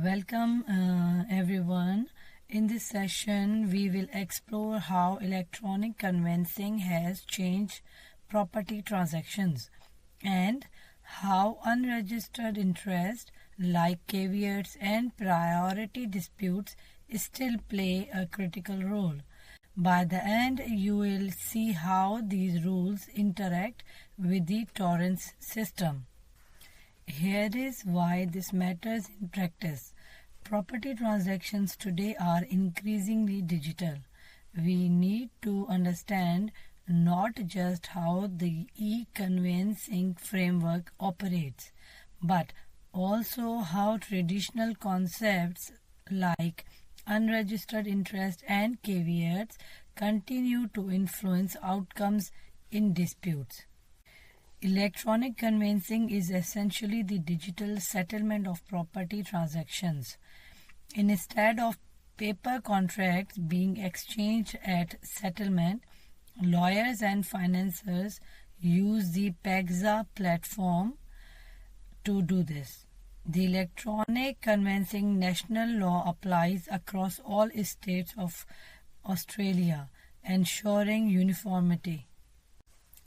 Welcome everyone. In this session, we will explore how electronic conveyancing has changed property transactions and how unregistered interest like caveats and priority disputes still play a critical role. By the end, you will see how these rules interact with the torrents system. Here is why this matters in practice. Property transactions today are increasingly digital. We need to understand not just how the e-conveyancing framework operates, but also how traditional concepts like unregistered interest and caveats continue to influence outcomes in disputes. Electronic conveyancing is essentially the digital settlement of property transactions. Instead of paper contracts being exchanged at settlement, lawyers and financiers use the PEXA platform to do this. The electronic conveyancing national law applies across all states of Australia, ensuring uniformity.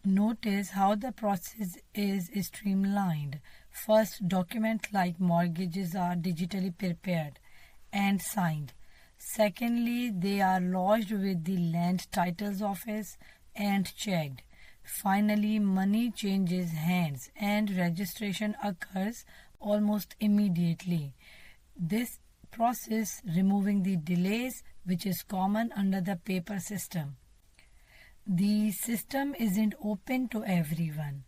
Notice how the process is streamlined. First, documents like mortgages are digitally prepared and signed. Secondly, they are lodged with the Land Titles Office and checked. Finally, money changes hands and registration occurs almost immediately. This process removing the delays which is common under the paper system. The system isn't open to everyone.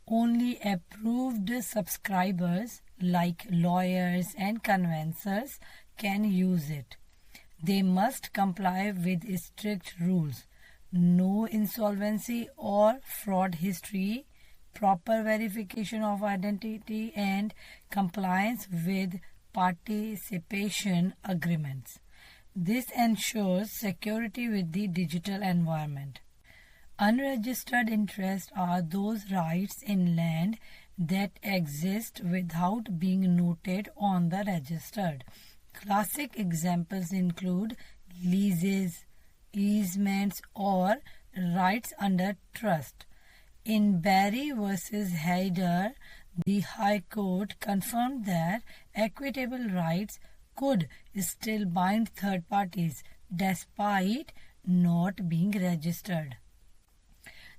Only approved subscribers like lawyers and conveyancers can use it. They must comply with strict rules. No insolvency or fraud history, proper verification of identity and compliance with participation agreements. This ensures security with the digital environment. Unregistered interests are those rights in land that exist without being noted on the registered. Classic examples include leases, easements, or rights under trust. In Barry versus Haider, the High Court confirmed that equitable rights could still bind third parties despite not being registered.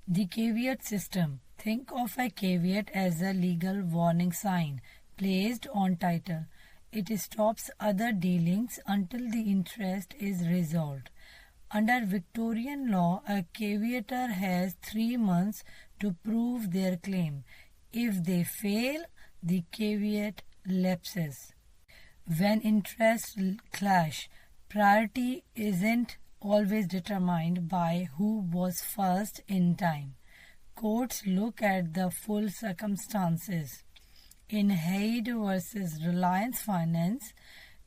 The caveat system. Think of a caveat as a legal warning sign placed on title. It stops other dealings until the interest is resolved. Under Victorian law, a caveator has 3 months to prove their claim. If they fail, the caveat lapses. When interests clash, priority isn't always determined by who was first in time. Courts look at the full circumstances. In Haid versus Reliance Finance,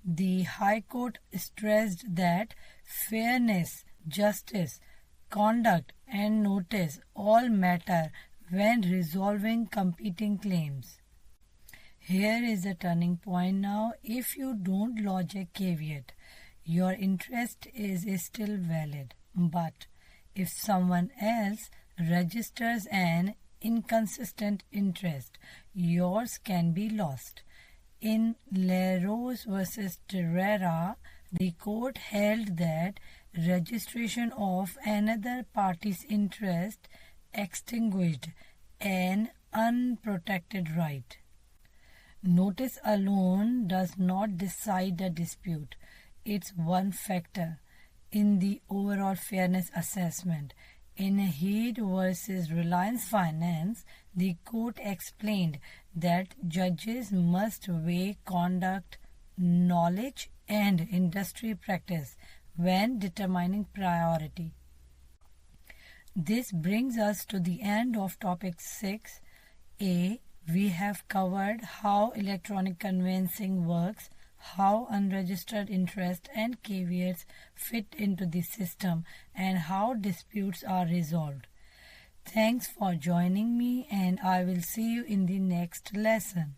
the High Court stressed that fairness, justice, conduct, and notice all matter when resolving competing claims. Here is a turning point now. If you don't lodge a caveat, your interest is still valid, but if someone else registers an inconsistent interest, yours can be lost. In LaRose versus Terrera, the court held that registration of another party's interest extinguished an unprotected right. Notice alone does not decide a dispute. It's one factor in the overall fairness assessment. In Haid versus Reliance Finance, the court explained that judges must weigh conduct, knowledge, and industry practice when determining priority. This brings us to the end of topic 6a. We have covered how electronic conveyancing works, how unregistered interest and caveats fit into the system, and how disputes are resolved. Thanks for joining me, and I will see you in the next lesson.